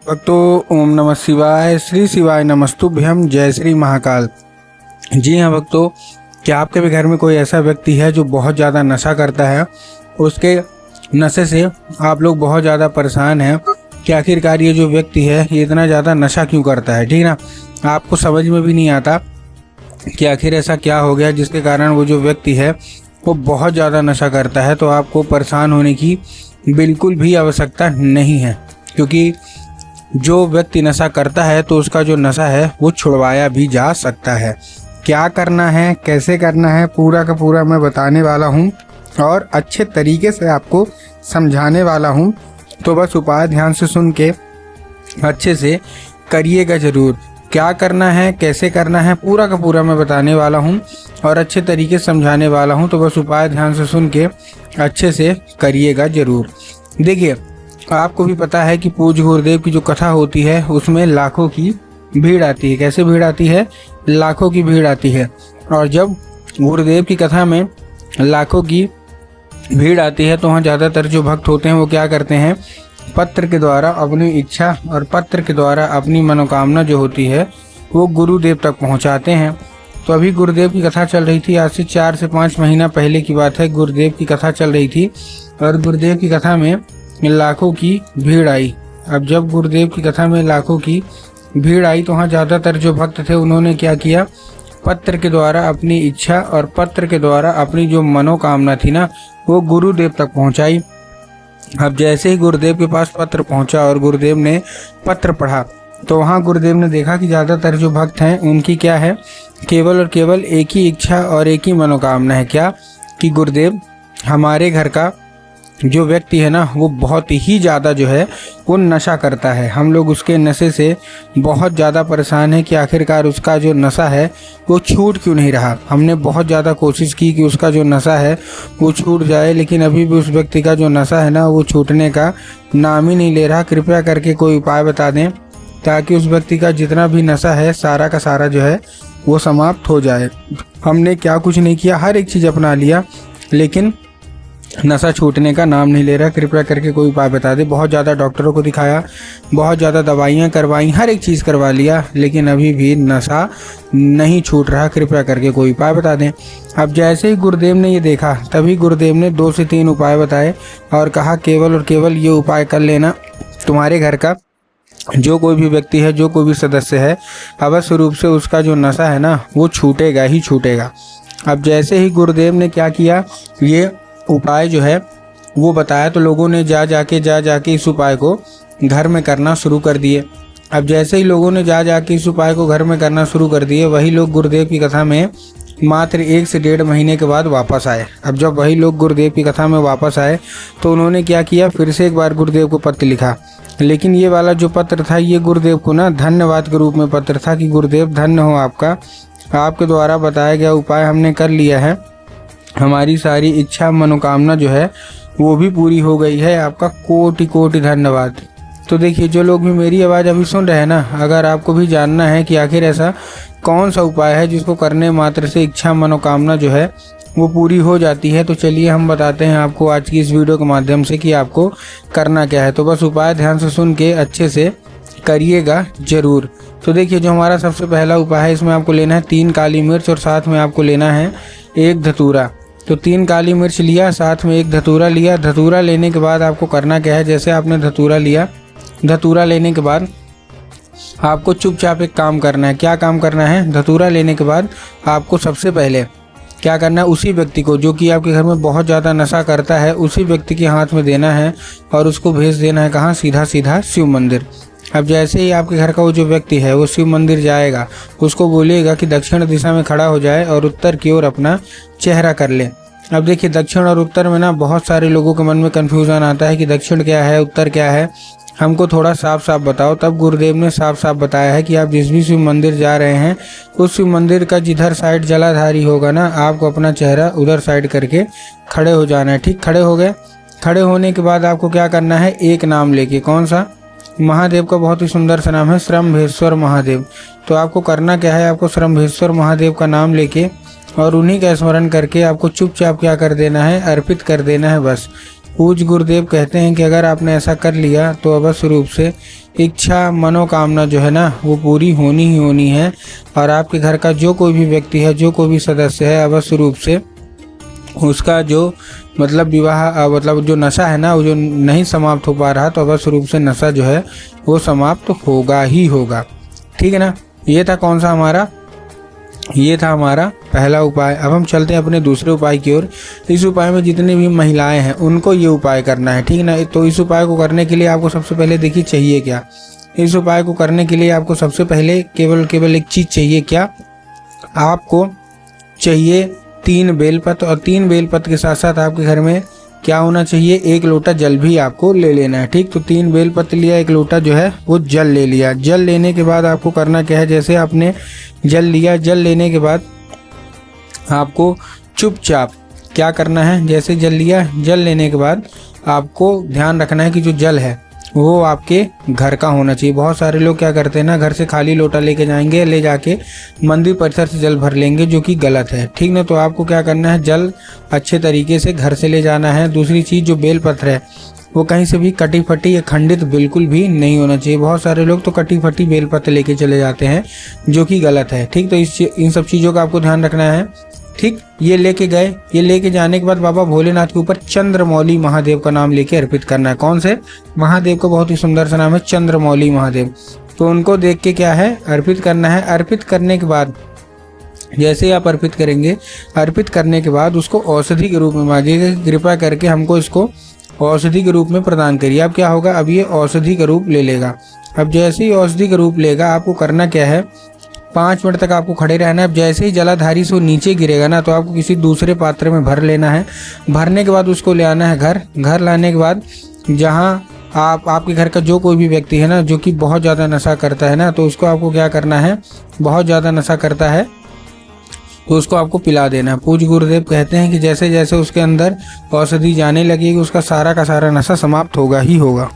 भक्तों, ओम नमः शिवाय। श्री शिवाय नमस्तुभ्यम। जय श्री महाकाल। जी हाँ भक्तों, क्या आपके भी घर में कोई ऐसा व्यक्ति है जो बहुत ज़्यादा नशा करता है? उसके नशे से आप लोग बहुत ज़्यादा परेशान हैं कि आखिरकार ये जो व्यक्ति है ये इतना ज़्यादा नशा क्यों करता है, ठीक ना। आपको समझ में भी नहीं आता कि आखिर ऐसा क्या हो गया जिसके कारण वो जो व्यक्ति है वो बहुत ज़्यादा नशा करता है। तो आपको परेशान होने की बिल्कुल भी आवश्यकता नहीं है, क्योंकि जो व्यक्ति नशा करता है तो उसका जो नशा है वो छुड़वाया भी जा सकता है। क्या करना है, कैसे करना है, पूरा का पूरा मैं बताने वाला हूँ और अच्छे तरीके से आपको समझाने वाला हूँ। तो बस उपाय ध्यान से सुन के अच्छे से करिएगा ज़रूर। क्या करना है, कैसे करना है, पूरा का पूरा मैं बताने वाला हूँ और अच्छे तरीके से समझाने वाला हूँ। तो बस उपाय ध्यान से सुन के अच्छे से करिएगा ज़रूर। देखिए, आपको भी पता है कि पूज्य गुरुदेव की जो कथा होती है उसमें लाखों की भीड़ आती है। कैसे भीड़ आती है? लाखों की भीड़ आती है। और जब गुरुदेव की कथा में लाखों की भीड़ आती है तो वहाँ ज़्यादातर जो भक्त होते हैं वो क्या करते हैं, पत्र के द्वारा अपनी इच्छा और पत्र के द्वारा अपनी मनोकामना जो होती है वो गुरुदेव तक पहुँचाते हैं। तो अभी गुरुदेव की कथा चल रही थी, आज से 4 से 5 महीना पहले की बात है। गुरुदेव की कथा चल रही थी और गुरुदेव की कथा में लाखों की भीड़ आई। अब जब गुरुदेव की कथा में लाखों की भीड़ आई तो वहाँ ज़्यादातर जो भक्त थे उन्होंने क्या किया, पत्र के द्वारा अपनी इच्छा और पत्र के द्वारा अपनी जो मनोकामना थी ना वो गुरुदेव तक पहुँचाई। अब जैसे ही गुरुदेव के पास पत्र पहुँचा और गुरुदेव ने पत्र पढ़ा तो वहाँ गुरुदेव ने देखा कि ज़्यादातर जो भक्त हैं उनकी क्या है, केवल और केवल एक ही इच्छा और एक ही मनोकामना है। क्या कि गुरुदेव, हमारे घर का जो व्यक्ति है ना वो बहुत ही ज़्यादा जो है वो नशा करता है। हम लोग उसके नशे से बहुत ज़्यादा परेशान हैं कि आखिरकार उसका जो नशा है वो छूट क्यों नहीं रहा। हमने बहुत ज़्यादा कोशिश की कि उसका जो नशा है वो छूट जाए, लेकिन अभी भी उस व्यक्ति का जो नशा है ना वो छूटने का नाम ही नहीं ले रहा। कृपया करके कोई उपाय बता दें ताकि उस व्यक्ति का जितना भी नशा है सारा का सारा जो है वो समाप्त हो जाए। हमने क्या कुछ नहीं किया, हर एक चीज़ अपना लिया, लेकिन नशा छूटने का नाम नहीं ले रहा। कृपया करके कोई उपाय बता दे। बहुत ज़्यादा डॉक्टरों को दिखाया, बहुत ज़्यादा दवाइयाँ करवाई, हर एक चीज़ करवा लिया, लेकिन अभी भी नशा नहीं छूट रहा। कृपया करके कोई उपाय बता दें। अब जैसे ही गुरुदेव ने ये देखा तभी गुरुदेव ने 2 से 3 उपाय बताए और कहा केवल और केवल ये उपाय कर लेना, तुम्हारे घर का जो कोई भी व्यक्ति है, जो कोई भी सदस्य है, अवश्य रूप से उसका जो नशा है ना वो छूटेगा ही छूटेगा। अब जैसे ही गुरुदेव ने क्या किया, ये उपाय जो है वो बताया तो लोगों ने जा जाके इस उपाय को घर में करना शुरू कर दिए। अब जैसे ही लोगों ने जा जाके इस उपाय को घर में करना शुरू कर दिए, वही लोग गुरुदेव की कथा में मात्र 1 से 1.5 महीने के बाद वापस आए। अब जब वही लोग गुरुदेव की कथा में वापस आए तो उन्होंने क्या किया, फिर से एक बार गुरुदेव को पत्र लिखा। लेकिन ये वाला जो पत्र था ये गुरुदेव को ना धन्यवाद के रूप में पत्र था कि गुरुदेव धन्य हो आपका, आपके द्वारा बताया गया उपाय हमने कर लिया है, हमारी सारी इच्छा मनोकामना जो है वो भी पूरी हो गई है, आपका कोटि कोटि धन्यवाद। तो देखिए, जो लोग भी मेरी आवाज़ अभी सुन रहे हैं ना, अगर आपको भी जानना है कि आखिर ऐसा कौन सा उपाय है जिसको करने मात्र से इच्छा मनोकामना जो है वो पूरी हो जाती है, तो चलिए हम बताते हैं आपको आज की इस वीडियो के माध्यम से कि आपको करना क्या है। तो बस उपाय ध्यान से सुन के अच्छे से करिएगा ज़रूर। तो देखिए, जो हमारा सबसे पहला उपाय है इसमें आपको लेना है 3 काली मिर्च और साथ में आपको लेना है 1 धतूरा। तो 3 काली मिर्च लिया, साथ में 1 धतूरा लिया। धतूरा लेने के बाद आपको करना क्या है, जैसे आपने धतूरा लिया, धतूरा लेने के बाद आपको चुपचाप एक काम करना है। क्या काम करना है? धतूरा लेने के बाद आपको सबसे पहले क्या करना है, उसी व्यक्ति को जो कि आपके घर में बहुत ज़्यादा नशा करता है उसी व्यक्ति के हाथ में देना है और उसको भेज देना है कहाँ, सीधा सीधा शिव मंदिर। अब जैसे ही आपके घर का वो जो व्यक्ति है वो शिव मंदिर जाएगा, उसको बोलिएगा कि दक्षिण दिशा में खड़ा हो जाए और उत्तर की ओर अपना चेहरा कर ले। अब देखिए, दक्षिण और उत्तर में ना बहुत सारे लोगों के मन में कन्फ्यूज़न आता है कि दक्षिण क्या है, उत्तर क्या है, हमको थोड़ा साफ साफ बताओ। तब गुरुदेव ने साफ साफ बताया है कि आप जिस भी शिव मंदिर जा रहे हैं उस शिव मंदिर का जिधर साइड जलाधारी होगा ना, आपको अपना चेहरा उधर साइड करके खड़े हो जाना है। ठीक, खड़े हो गए। खड़े होने के बाद आपको क्या करना है, एक नाम लेके, कौन सा, महादेव का बहुत ही सुंदर सा नाम है श्रम्भेश्वर महादेव। तो आपको करना क्या है, आपको श्रम्भेश्वर महादेव का नाम लेके और उन्हीं का स्मरण करके आपको चुपचाप क्या कर देना है, अर्पित कर देना है। बस पूज्य गुरुदेव कहते हैं कि अगर आपने ऐसा कर लिया तो अवश्य रूप से इच्छा मनोकामना जो है ना वो पूरी होनी ही होनी है। और आपके घर का जो कोई भी व्यक्ति है, जो कोई भी सदस्य है, अवश्य रूप से उसका जो मतलब विवाह मतलब जो नशा है ना वो जो नहीं समाप्त हो पा रहा, तो अवश्य रूप से नशा जो है वो समाप्त होगा ही होगा। ठीक है ना। ये था कौन सा हमारा, ये था हमारा पहला उपाय। अब हम चलते हैं अपने दूसरे उपाय की ओर। इस उपाय में जितनी भी महिलाएं हैं उनको ये उपाय करना है। ठीक ना। तो इस उपाय को करने के लिए आपको सबसे पहले देखिए चाहिए क्या। इस उपाय को करने के लिए आपको सबसे पहले केवल एक चीज़ चाहिए। क्या आपको चाहिए 3 बेलपत्र, और 3 बेलपत्र के साथ साथ आपके घर में क्या होना चाहिए, 1 लोटा जल भी आपको ले लेना है। ठीक। तो 3 बेलपत्र लिया, 1 लोटा जो है वो जल ले लिया। जल लेने के बाद आपको करना क्या है, जैसे आपने जल लिया, जल लेने के बाद आपको चुपचाप क्या करना है, जैसे जल लिया, जल लेने के बाद आपको ध्यान रखना है कि जो जल है वो आपके घर का होना चाहिए। बहुत सारे लोग क्या करते हैं ना, घर से खाली लोटा लेके जाएंगे, ले जाके मंदिर परिसर से जल भर लेंगे, जो कि गलत है। ठीक ना। तो आपको क्या करना है, जल अच्छे तरीके से घर से ले जाना है। दूसरी चीज़, जो बेलपत्र है वो कहीं से भी कटी फटी या खंडित बिल्कुल भी नहीं होना चाहिए। बहुत सारे लोग तो कटी फटी बेलपत्र लेके चले जाते हैं, जो कि गलत है। ठीक। तो इन सब चीज़ों का आपको ध्यान रखना है। ठीक। ये लेके गए, ये लेके जाने के बाद बाबा भोलेनाथ के ऊपर चंद्रमौली महादेव का नाम लेके अर्पित करना है। कौन से महादेव का बहुत ही सुंदर सा नाम है, चंद्रमौली महादेव। तो उनको देख के क्या है, अर्पित करना है। अर्पित करने के बाद जैसे ही आप अर्पित करेंगे, अर्पित करने के बाद उसको औषधि के रूप में मांगिएगा, कृपा करके हमको इसको औषधि के रूप में प्रदान करिए। अब क्या होगा, अब ये औषधि का रूप ले लेगा। अब जैसे ही औषधि का रूप लेगा, आपको करना क्या है, 5 मिनट तक आपको खड़े रहना है। अब जैसे ही जलाधारी से वो नीचे गिरेगा ना, तो आपको किसी दूसरे पात्र में भर लेना है। भरने के बाद उसको ले आना है घर। घर लाने के बाद जहाँ आपके घर का जो कोई भी व्यक्ति है ना, जो कि बहुत ज़्यादा नशा करता है ना, तो उसको आपको क्या करना है, बहुत ज़्यादा नशा करता है तो उसको आपको पिला देना है। पूज्य गुरुदेव कहते हैं कि जैसे जैसे उसके अंदर औषधि जाने लगेगी, उसका सारा का सारा नशा समाप्त होगा ही होगा।